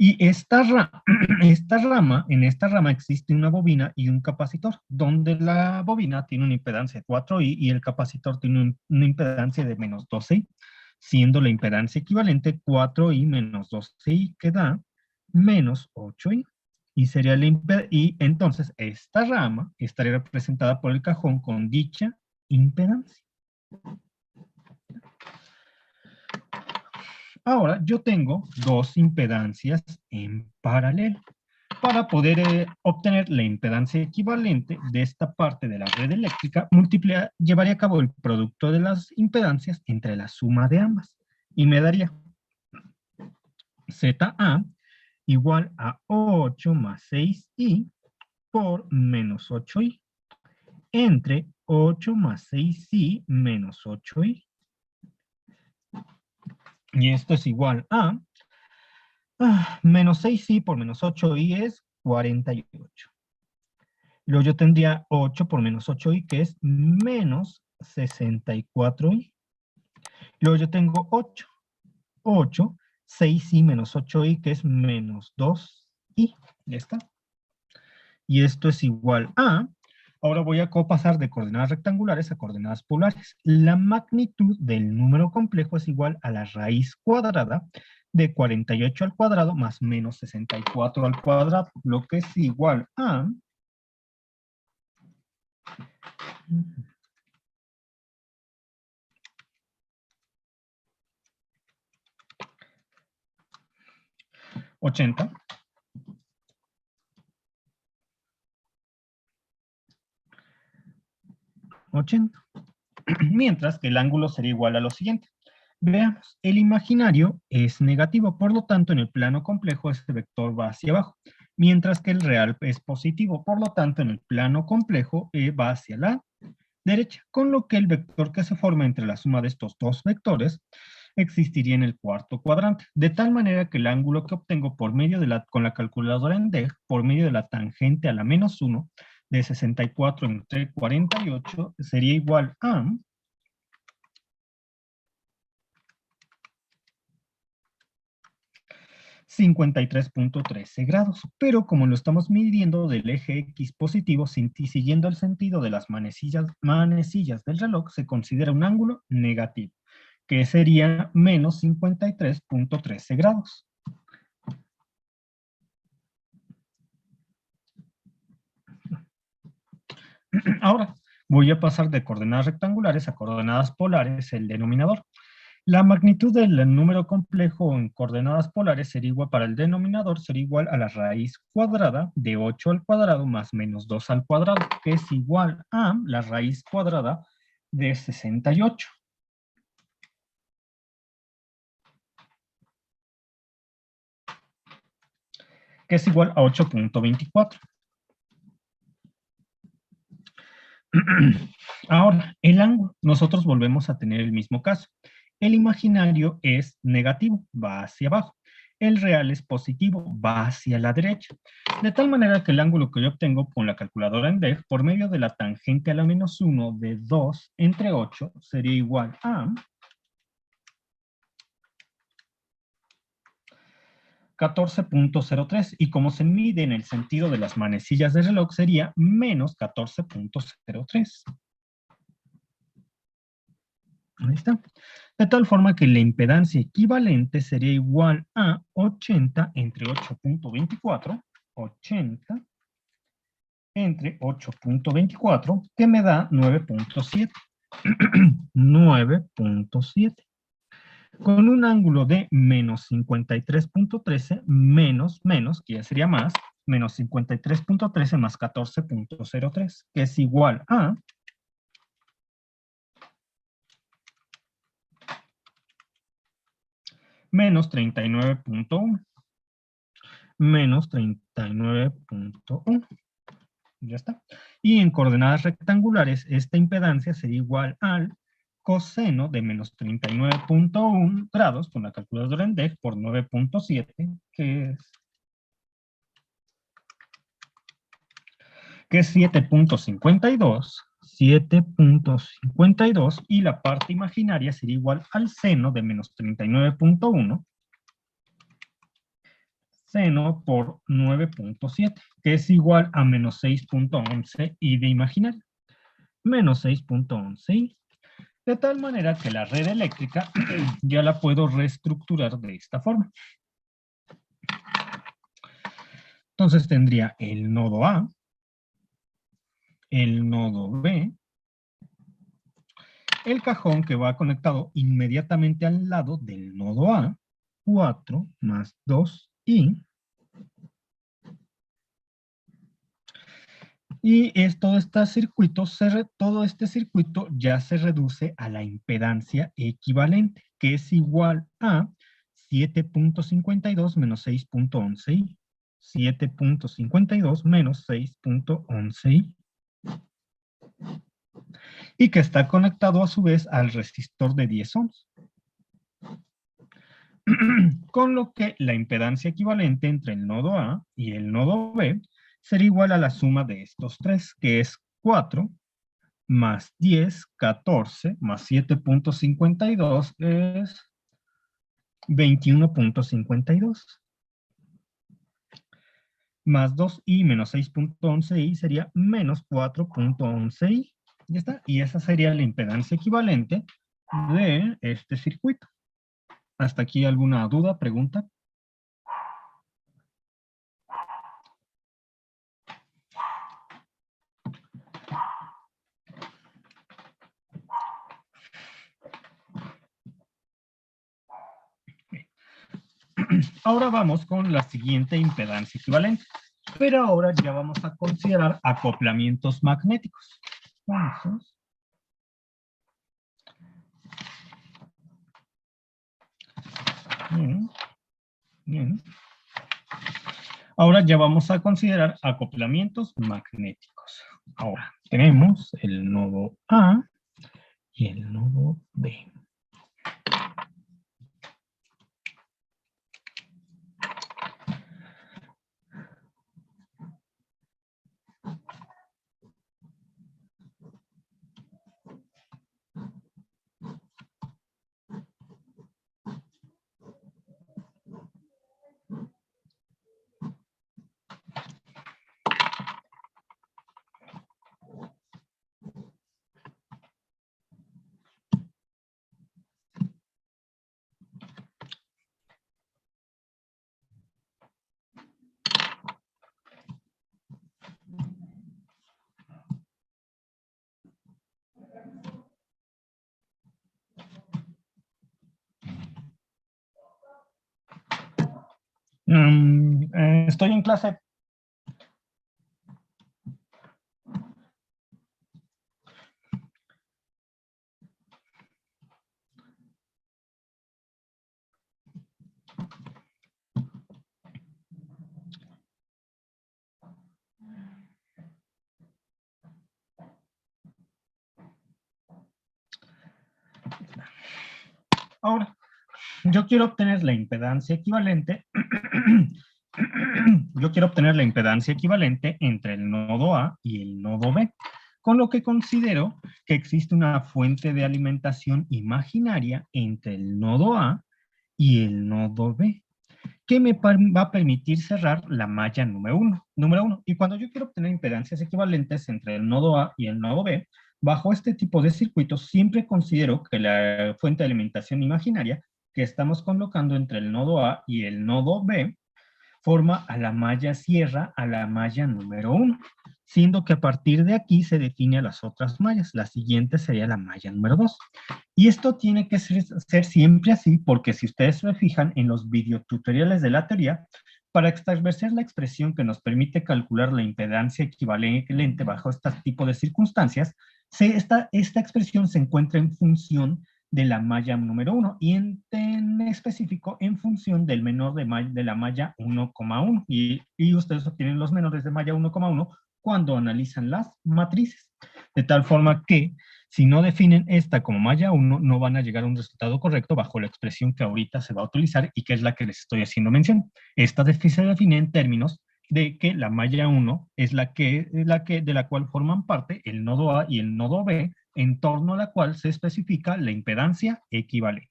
Y en esta rama existe una bobina y un capacitor, donde la bobina tiene una impedancia de 4i y el capacitor tiene una impedancia de menos 12i, siendo la impedancia equivalente 4i menos 12i, que da menos 8i. Y entonces esta rama estaría representada por el cajón con dicha impedancia. Ahora, yo tengo dos impedancias en paralelo. Para poder obtener la impedancia equivalente de esta parte de la red eléctrica, llevaría a cabo el producto de las impedancias entre la suma de ambas. Y me daría ZA igual a 8 más 6i por menos 8i, entre 8 más 6i menos 8i. Y esto es igual a menos 6i por menos 8i es 48. Luego yo tendría 8 por menos 8i, que es menos 64i. Luego yo tengo 8, 6i menos 8i, que es menos 2i. Ya está. Y esto es igual a... Ahora voy a pasar de coordenadas rectangulares a coordenadas polares. La magnitud del número complejo es igual a la raíz cuadrada de 48 al cuadrado más menos 64 al cuadrado, lo que es igual a... 80 mientras que el ángulo sería igual a lo siguiente. Veamos, el imaginario es negativo, por lo tanto en el plano complejo este vector va hacia abajo, mientras que el real es positivo, por lo tanto en el plano complejo va hacia la derecha, con lo que el vector que se forma entre la suma de estos dos vectores existiría en el cuarto cuadrante, de tal manera que el ángulo que obtengo por medio con la calculadora en DEG, por medio de la tangente a la menos 1, de 64 entre 48, sería igual a 53.13 grados, pero como lo estamos midiendo del eje X positivo, siguiendo el sentido de las manecillas del reloj, se considera un ángulo negativo, que sería menos 53.13 grados. Ahora, voy a pasar de coordenadas rectangulares a coordenadas polares el denominador. La magnitud del número complejo en coordenadas polares sería igual, para el denominador sería igual a la raíz cuadrada de 8 al cuadrado más menos 2 al cuadrado, que es igual a la raíz cuadrada de 68. Que es igual a 8.24. Ahora, el ángulo. Nosotros volvemos a tener el mismo caso. El imaginario es negativo, va hacia abajo. El real es positivo, va hacia la derecha. De tal manera que el ángulo que yo obtengo con la calculadora en DEG, por medio de la tangente a la menos 1 de 2 entre 8, sería igual a 14.03, y como se mide en el sentido de las manecillas del reloj, sería menos 14.03. Ahí está. De tal forma que la impedancia equivalente sería igual a 80 entre 8.24, 80 entre 8.24, que me da 9.7. 9.7. Con un ángulo de menos 53.13 menos, que ya sería más, menos 53.13 más 14.03, que es igual a menos 39.1. Menos 39.1. Ya está. Y en coordenadas rectangulares, esta impedancia sería igual al coseno de menos 39.1 grados con la calculadora en DEG por 9.7, que es 7.52. 7.52, y la parte imaginaria sería igual al seno de menos 39.1. seno por 9.7, que es igual a menos 6.11 y de imaginario. Menos 6.11 de tal manera que la red eléctrica ya la puedo reestructurar de esta forma. Entonces tendría el nodo A, el nodo B, el cajón que va conectado inmediatamente al lado del nodo A, 4 más 2i, y todo este circuito ya se reduce a la impedancia equivalente, que es igual a 7.52 menos 6.11i. 7.52 menos 6.11i. Y que está conectado a su vez al resistor de 10 ohms. Con lo que la impedancia equivalente entre el nodo A y el nodo B será igual a la suma de estos tres, que es 4 más 10, 14, más 7.52 es 21.52. Más 2i menos 6.11i sería menos 4.11i. Ya está. Y esa sería la impedancia equivalente de este circuito. ¿Hasta aquí alguna duda, pregunta? Ahora vamos con la siguiente impedancia equivalente. Pero ahora ya vamos a considerar acoplamientos magnéticos. Entonces, bien. Ahora ya vamos a considerar acoplamientos magnéticos. Ahora tenemos el nodo A y el nodo B. Estoy en clase. Ahora, yo quiero obtener la impedancia equivalente. Yo quiero obtener la impedancia equivalente entre el nodo A y el nodo B, con lo que considero que existe una fuente de alimentación imaginaria entre el nodo A y el nodo B, que me va a permitir cerrar la malla número uno. Y cuando yo quiero obtener impedancias equivalentes entre el nodo A y el nodo B, bajo este tipo de circuitos siempre considero que la fuente de alimentación imaginaria que estamos colocando entre el nodo A y el nodo B forma a la malla sierra a la malla número 1, siendo que a partir de aquí se define a las otras mallas. La siguiente sería la malla número 2. Y esto tiene que ser siempre así, porque si ustedes se fijan en los videotutoriales de la teoría, para establecer la expresión que nos permite calcular la impedancia equivalente bajo este tipo de circunstancias, esta expresión se encuentra en función de la malla número 1 y en específico en función del menor de la malla 1,1 y ustedes obtienen los menores de malla 1,1 cuando analizan las matrices, de tal forma que si no definen esta como malla 1 no van a llegar a un resultado correcto bajo la expresión que ahorita se va a utilizar y que es la que les estoy haciendo mención. Esta se define en términos de que la malla 1 es de la cual forman parte el nodo A y el nodo B, en torno a la cual se especifica la impedancia equivalente.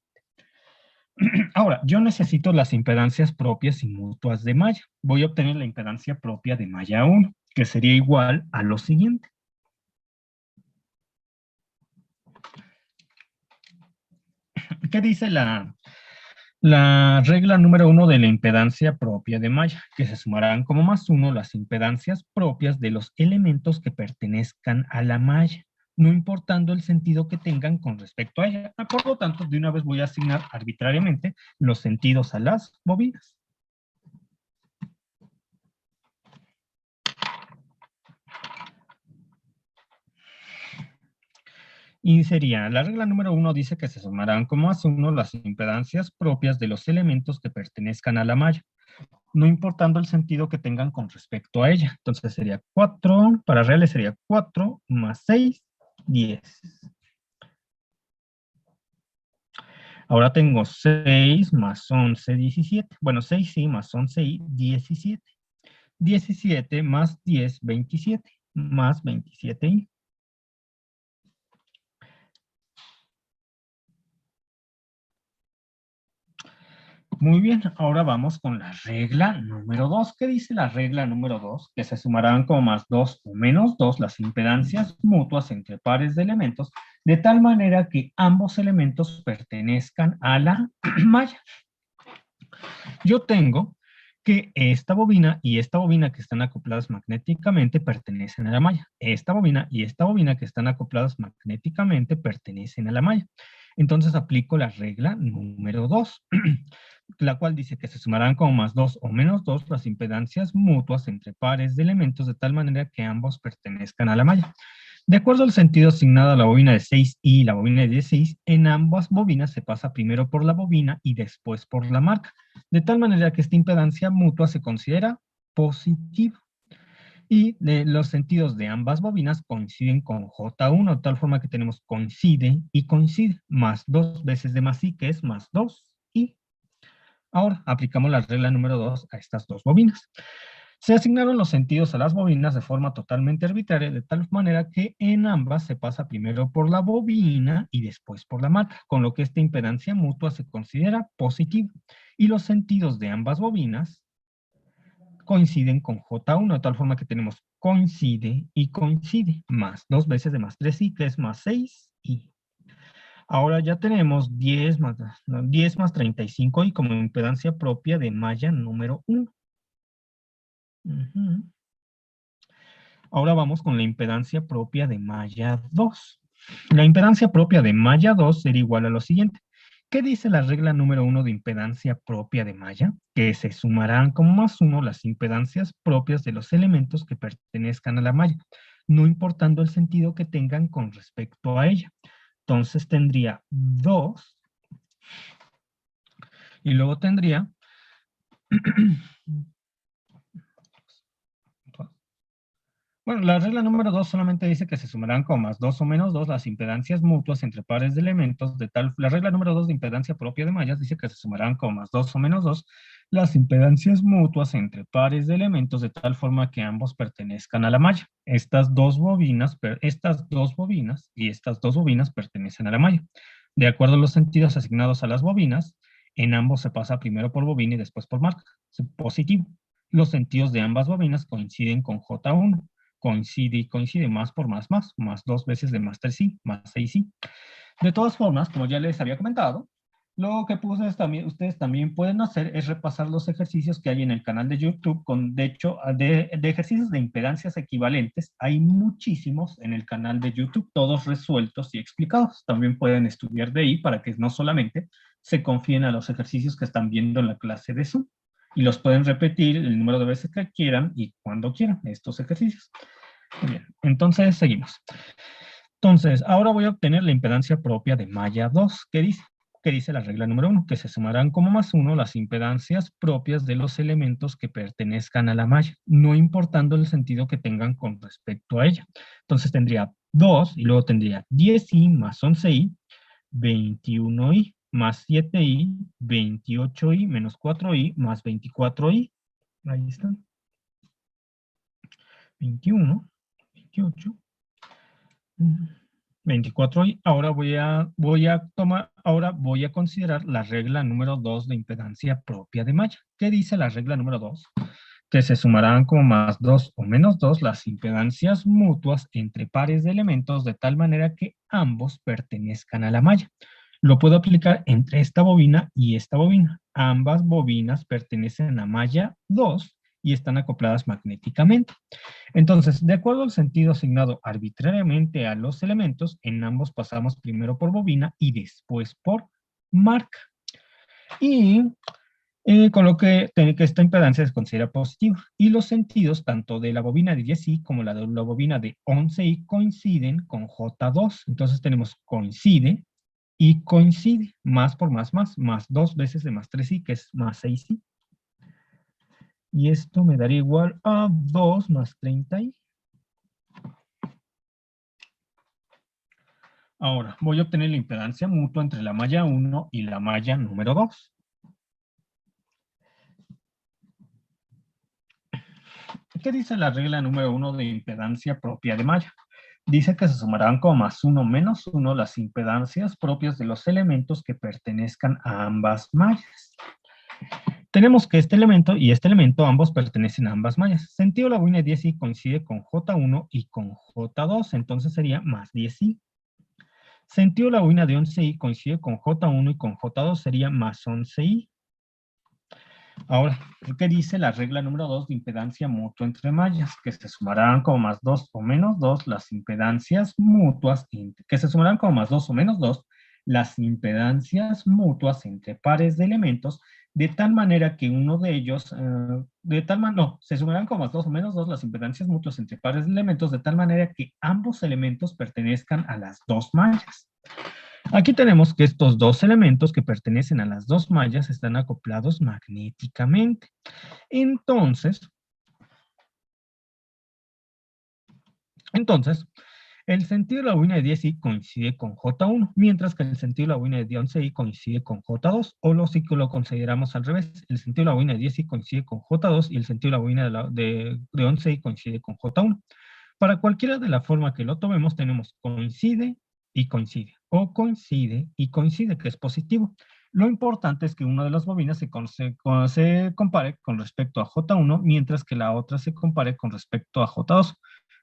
Ahora, yo necesito las impedancias propias y mutuas de malla. Voy a obtener la impedancia propia de malla 1, que sería igual a lo siguiente. ¿Qué dice la regla número 1 de la impedancia propia de malla? Que se sumarán como más 1 las impedancias propias de los elementos que pertenezcan a la malla, no importando el sentido que tengan con respecto a ella. Por lo tanto, de una vez voy a asignar arbitrariamente los sentidos a las bobinas. Y sería, la regla número 1 dice que se sumarán como más 1 las impedancias propias de los elementos que pertenezcan a la malla, no importando el sentido que tengan con respecto a ella. Entonces sería 4, para reales sería 4 más 6, 10. Ahora tengo 6 más 11, 17. Bueno, 6 sí, más 11 y 17. 17 más 10, 27. Más 27 y. Muy bien, ahora vamos con la regla número 2. ¿Qué dice la regla número 2? Que se sumarán como más 2 o menos 2 las impedancias mutuas entre pares de elementos, de tal manera que ambos elementos pertenezcan a la malla. Yo tengo que esta bobina y esta bobina que están acopladas magnéticamente pertenecen a la malla. Esta bobina y esta bobina que están acopladas magnéticamente pertenecen a la malla. Entonces aplico la regla número 2, la cual dice que se sumarán como más 2 o menos 2 las impedancias mutuas entre pares de elementos de tal manera que ambos pertenezcan a la malla. De acuerdo al sentido asignado a la bobina de 6 y la bobina de 16, en ambas bobinas se pasa primero por la bobina y después por la marca, de tal manera que esta impedancia mutua se considera positiva. Y los sentidos de ambas bobinas coinciden con J1, de tal forma que tenemos coincide y coincide, más 2 veces de más I, que es más 2I. Ahora aplicamos la regla número 2 a estas dos bobinas. Se asignaron los sentidos a las bobinas de forma totalmente arbitraria, de tal manera que en ambas se pasa primero por la bobina y después por la marca, con lo que esta impedancia mutua se considera positiva. Y los sentidos de ambas bobinas coinciden con J1, de tal forma que tenemos coincide y coincide, más 2 veces de más 3i, que es más 6i. Ahora ya tenemos 10 más 35i como impedancia propia de malla número 1. Ahora vamos con la impedancia propia de malla 2. La impedancia propia de malla 2 sería igual a lo siguiente. ¿Qué dice la regla número 1 de impedancia propia de malla? Que se sumarán como más 1 las impedancias propias de los elementos que pertenezcan a la malla, no importando el sentido que tengan con respecto a ella. Entonces tendría 2 y luego tendría bueno, la regla número 2 solamente dice que se sumarán con más 2 o menos 2 las impedancias mutuas entre pares de elementos de tal. La regla número 2 de impedancia propia de mallas dice que se sumarán con más 2 o menos 2 las impedancias mutuas entre pares de elementos de tal forma que ambos pertenezcan a la malla. Estas dos bobinas y estas dos bobinas pertenecen a la malla. De acuerdo a los sentidos asignados a las bobinas, en ambos se pasa primero por bobina y después por marca. Positivo. Los sentidos de ambas bobinas coinciden con J1. Coincide y coincide, más por más 2 veces de más 3i, más 6i. De todas formas, como ya les había comentado, lo que ustedes también pueden hacer es repasar los ejercicios que hay en el canal de YouTube, de hecho, de ejercicios de impedancias equivalentes, hay muchísimos en el canal de YouTube, todos resueltos y explicados. También pueden estudiar de ahí para que no solamente se confíen a los ejercicios que están viendo en la clase de Zoom, y los pueden repetir el número de veces que quieran y cuando quieran estos ejercicios. Muy bien, entonces seguimos. Entonces, ahora voy a obtener la impedancia propia de malla 2. ¿Qué dice? ¿Qué dice la regla número 1? Que se sumarán como más 1 las impedancias propias de los elementos que pertenezcan a la malla, no importando el sentido que tengan con respecto a ella. Entonces tendría 2 y luego tendría 10i más 11i, 21i más 7i, 28i menos 4i más 24i. Ahí están. 21, 28. 24i. Ahora voy a considerar la regla número 2 de impedancia propia de malla. ¿Qué dice la regla número 2? Que se sumarán como más 2 o menos 2 las impedancias mutuas entre pares de elementos de tal manera que ambos pertenezcan a la malla. Lo puedo aplicar entre esta bobina y esta bobina. Ambas bobinas pertenecen a malla 2 y están acopladas magnéticamente. Entonces, de acuerdo al sentido asignado arbitrariamente a los elementos, en ambos pasamos primero por bobina y después por marca. Y con lo que esta impedancia se considera positiva. Y los sentidos tanto de la bobina de 10i como la de la bobina de 11i coinciden con J2. Entonces tenemos coincide y coincide. Más por más, más 2 veces de más 3i, que es más 6i. Y esto me daría igual a 2 más 30i. Ahora, voy a obtener la impedancia mutua entre la malla 1 y la malla número 2. ¿Qué dice la regla número 1 de impedancia propia de malla? Dice que se sumarán como más 1 menos 1 las impedancias propias de los elementos que pertenezcan a ambas mallas. Tenemos que este elemento y este elemento ambos pertenecen a ambas mallas. Sentido la bobina de 10i coincide con J1 y con J2, entonces sería más 10i. Sentido la bobina de 11i coincide con J1 y con J2, sería más 11i. Ahora, ¿qué dice la regla número 2 de impedancia mutua entre mallas? Que se sumarán como más 2 o menos 2 las impedancias mutuas, que se sumarán como más 2 o menos 2 las impedancias mutuas entre pares de elementos, de tal manera que uno de ellos, se sumarán como más 2 o menos 2 las impedancias mutuas entre pares de elementos, de tal manera que ambos elementos pertenezcan a las dos mallas. Aquí tenemos que estos dos elementos que pertenecen a las dos mallas están acoplados magnéticamente. Entonces, el sentido de la bobina de 10i coincide con J1, mientras que el sentido de la bobina de 11i coincide con J2, o si lo consideramos al revés, el sentido de la bobina de 10i coincide con J2 y el sentido de la bobina de 11i coincide con J1. Para cualquiera de la forma que lo tomemos, tenemos coincide y coincide, o coincide y coincide, que es positivo. Lo importante es que una de las bobinas se compare con respecto a J1, mientras que la otra se compare con respecto a J2.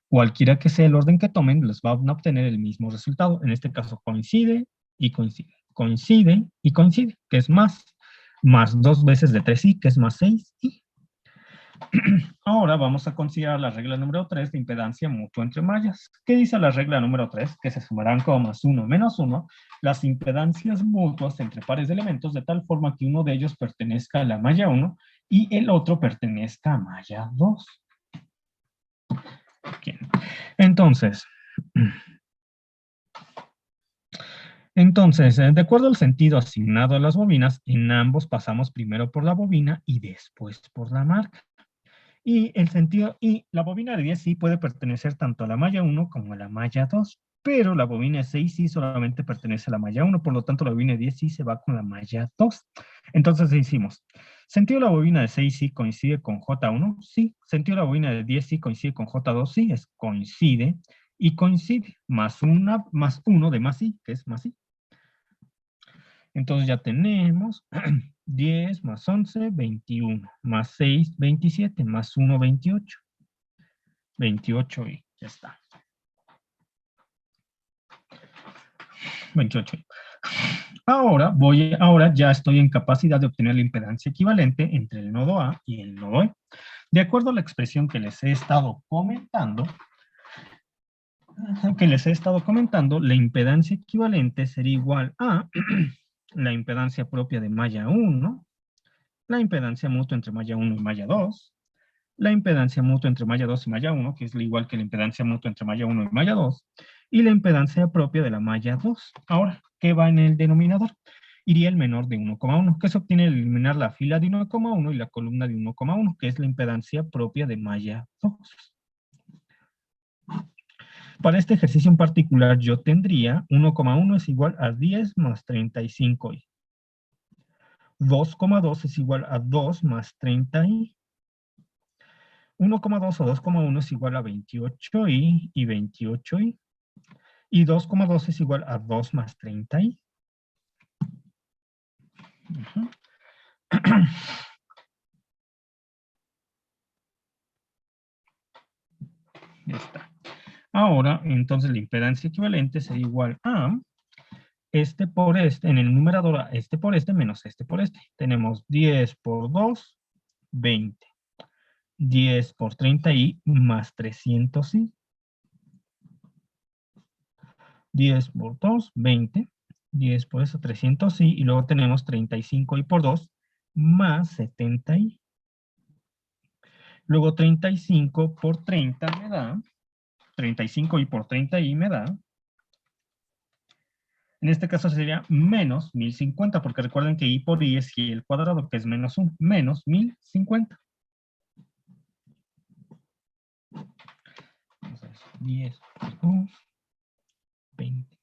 Cualquiera que sea el orden que tomen, les va a obtener el mismo resultado. En este caso, coincide y coincide. Coincide y coincide, que es más 2 veces de 3i, que es más 6i. Ahora vamos a considerar la regla número 3 de impedancia mutua entre mallas. ¿Qué dice la regla número 3? Que se sumarán como más 1 menos 1 las impedancias mutuas entre pares de elementos de tal forma que uno de ellos pertenezca a la malla 1 y el otro pertenezca a malla 2. Bien. Entonces, de acuerdo al sentido asignado a las bobinas, en ambos pasamos primero por la bobina y después por la marca. Y la bobina de 10i puede pertenecer tanto a la malla 1 como a la malla 2, pero la bobina de 6i solamente pertenece a la malla 1, por lo tanto la bobina de 10i se va con la malla 2. Entonces hicimos, ¿sentido la bobina de 6i coincide con J1? Sí. ¿Sentido la bobina de 10i coincide con J2? Sí, es coincide y coincide, más 1 de más i, que es más i. Entonces ya tenemos 10 más 11, 21, más 6, 27, más 1, 28. 28i, ya está. 28i. Ahora ya estoy en capacidad de obtener la impedancia equivalente entre el nodo A y el nodo E. De acuerdo a la expresión que les he estado comentando, la impedancia equivalente sería igual a la impedancia propia de malla 1, la impedancia mutua entre malla 1 y malla 2, la impedancia mutua entre malla 2 y malla 1, que es igual que la impedancia mutua entre malla 1 y malla 2, y la impedancia propia de la malla 2. Ahora, ¿qué va en el denominador? Iría el menor de 1,1, que se obtiene al eliminar la fila de 1,1 y la columna de 1,1, que es la impedancia propia de malla 2. Para este ejercicio en particular, yo tendría 1,1 es igual a 10 más 35i. 2,2 es igual a 2 más 30i. 1,2 o 2,1 es igual a 28i y 28i. Y 2,2 es igual a 2 más 30i. Ya está. Ahora, entonces la impedancia equivalente sería igual a este por este, en el numerador, este por este menos este por este. Tenemos 10 por 2, 20. 10 por 30i más 300i. 10 por 2, 20. 10 por eso, 300i. Y luego tenemos 35i por 2 más 70i. Luego 35 por 30 me da, 35i por 30i me da, en este caso sería menos 1050, porque recuerden que i por i es i al cuadrado, que es menos 1, menos 1050. Entonces, 10 por 2, 20.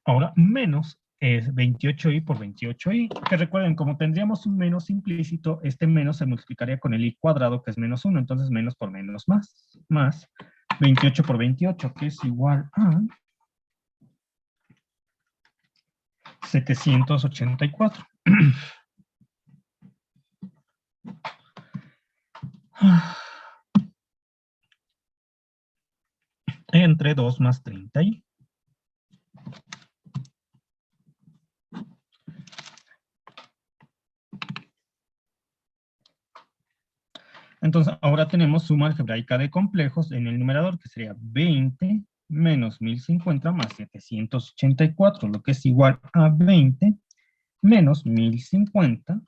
Ahora, menos es 28i por 28i, que recuerden, como tendríamos un menos implícito, este menos se multiplicaría con el i cuadrado, que es menos 1, entonces menos por menos más 28 por 28, que es igual a 784. Entre 2 más 30i. Entonces, ahora tenemos suma algebraica de complejos en el numerador, que sería 20 menos 1050 más 784, lo que es igual a 20 menos 1050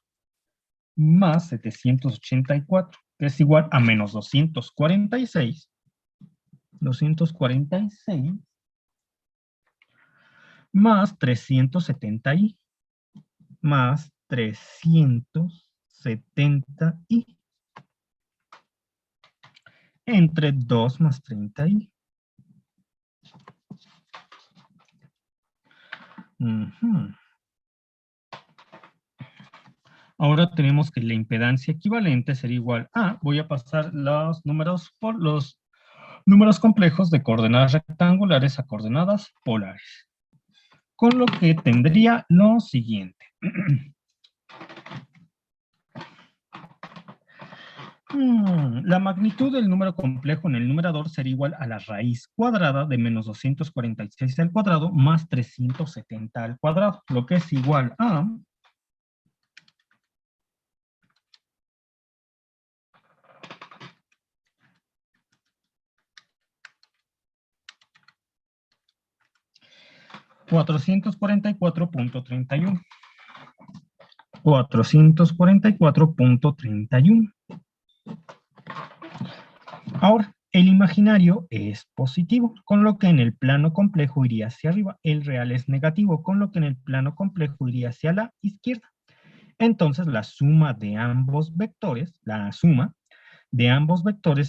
más 784, que es igual a menos 246. 246 más 370i más 370i. Entre 2 más 30i. Ahora tenemos que la impedancia equivalente sería igual a, voy a pasar los números por los números complejos de coordenadas rectangulares a coordenadas polares. Con lo que tendría lo siguiente. La magnitud del número complejo en el numerador sería igual a la raíz cuadrada de menos 246 al cuadrado más 370 al cuadrado, lo que es igual a 444.31. 444.31. Ahora, el imaginario es positivo, con lo que en el plano complejo iría hacia arriba. El real es negativo, con lo que en el plano complejo iría hacia la izquierda. Entonces, la suma de ambos vectores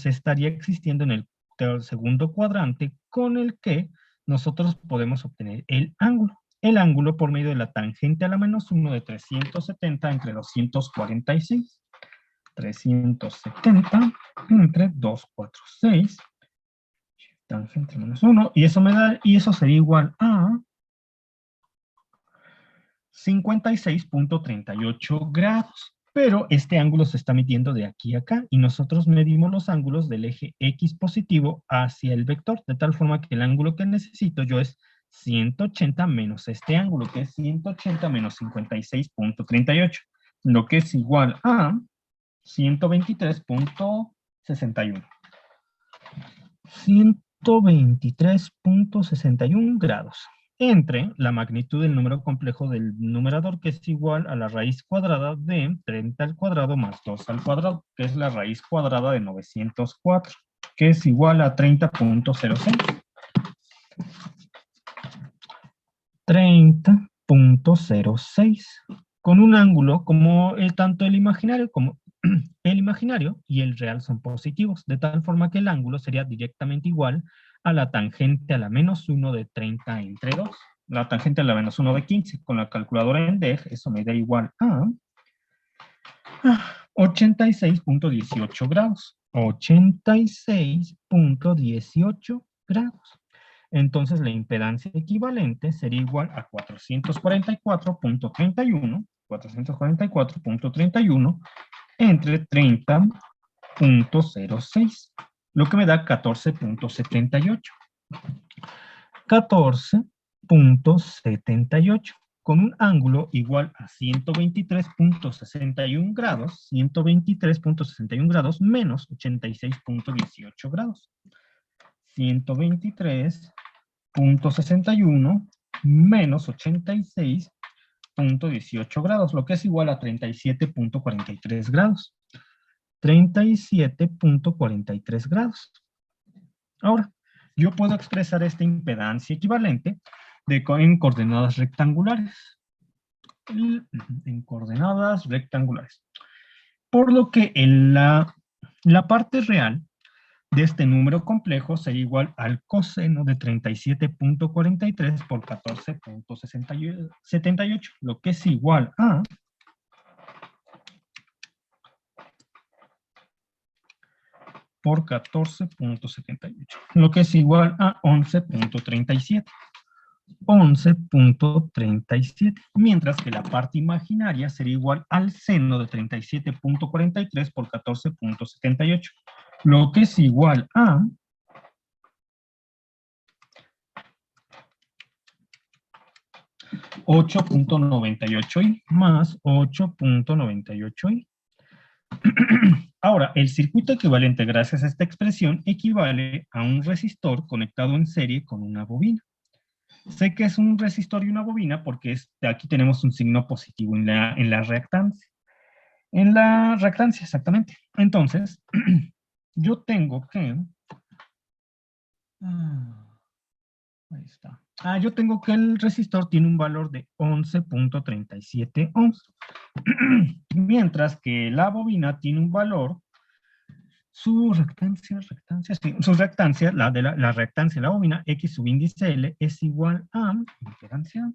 estaría existiendo en el segundo cuadrante, con el que nosotros podemos obtener el ángulo. El ángulo por medio de la tangente a la menos 1 de 370 entre 246. 370 entre 246. Tangente menos 1. Y eso me da, y eso sería igual a 56.38 grados. Pero este ángulo se está midiendo de aquí a acá y nosotros medimos los ángulos del eje X positivo hacia el vector, de tal forma que el ángulo que necesito yo es 180 menos este ángulo, que es 180 menos 56.38, lo que es igual a 123.61. 123.61 grados. Entre la magnitud del número complejo del numerador, que es igual a la raíz cuadrada de 30 al cuadrado más 2 al cuadrado, que es la raíz cuadrada de 904, que es igual a 30.06. 30.06. Con un ángulo como tanto el imaginario como el imaginario y el real son positivos, de tal forma que el ángulo sería directamente igual a la tangente a la menos 1 de 30 entre 2. la tangente a la menos 1 de 15 con la calculadora en DEG, eso me da igual a 86.18 grados. 86.18 grados. Entonces la impedancia equivalente sería igual a 444.31 entre 30.06, lo que me da 14.78. 14.78 con un ángulo igual a 123.61 grados, 123.61 grados menos 86.18 grados. 123.61 menos 86.18 grados, lo que es igual a 37.43 grados. 37.43 grados. Ahora, yo puedo expresar esta impedancia equivalente en coordenadas rectangulares. En coordenadas rectangulares. Por lo que la parte real de este número complejo sería igual al coseno de 37.43 por 14.78, lo que es igual a por 14.78, lo que es igual a 11.37. 11.37, mientras que la parte imaginaria sería igual al seno de 37.43 por 14.78, lo que es igual a 8.98i más 8.98i. Ahora, el circuito equivalente gracias a esta expresión equivale a un resistor conectado en serie con una bobina. Sé que es un resistor y una bobina porque aquí tenemos un signo positivo en la reactancia. En la reactancia, exactamente. Entonces, yo tengo que... ahí está. Yo tengo que el resistor tiene un valor de 11.37 ohms. Mientras que la bobina tiene un valor... Su reactancia, la reactancia de la bobina, X subíndice L, es igual a impedancia.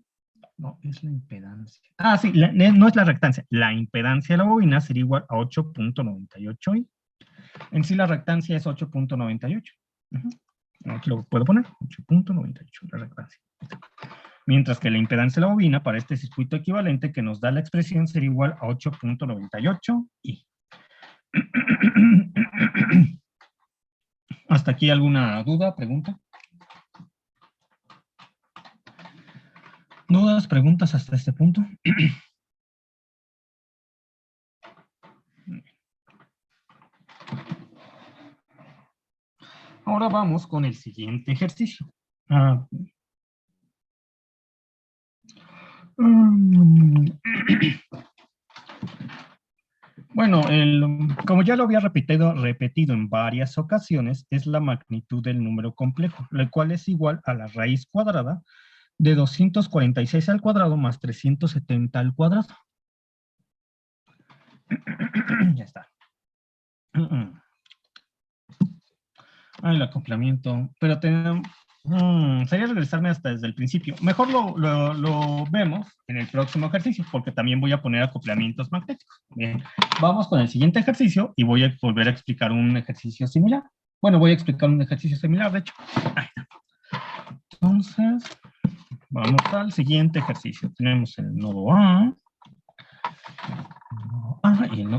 No, es la impedancia. Sí, no es la reactancia. La impedancia de la bobina sería igual a 8.98i. En sí la reactancia es 8.98. Aquí lo puedo poner, 8.98 la reactancia. Mientras que la impedancia de la bobina para este circuito equivalente que nos da la expresión sería igual a 8.98i. ¿Hasta aquí alguna duda, pregunta? ¿Dudas, preguntas hasta este punto? Ahora vamos con el siguiente ejercicio. Bueno, como ya lo había repetido en varias ocasiones, es la magnitud del número complejo, la cual es igual a la raíz cuadrada de 246 al cuadrado más 370 al cuadrado. Ya está. El acoplamiento. Pero sería regresarme hasta desde el principio. Mejor lo vemos en el próximo ejercicio, porque también voy a poner acoplamientos magnéticos. Bien, vamos con el siguiente ejercicio y voy a volver a explicar un ejercicio similar. Bueno, voy a explicar un ejercicio similar, de hecho. Ahí está. Entonces, vamos al siguiente ejercicio. Tenemos el nodo A.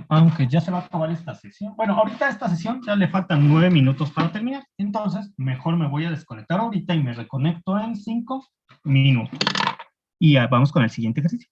Aunque ya se va a acabar esta sesión. Bueno, ahorita a esta sesión ya le faltan 9 minutos para terminar. Entonces, mejor me voy a desconectar ahorita y me reconecto en 5 minutos. Y vamos con el siguiente ejercicio.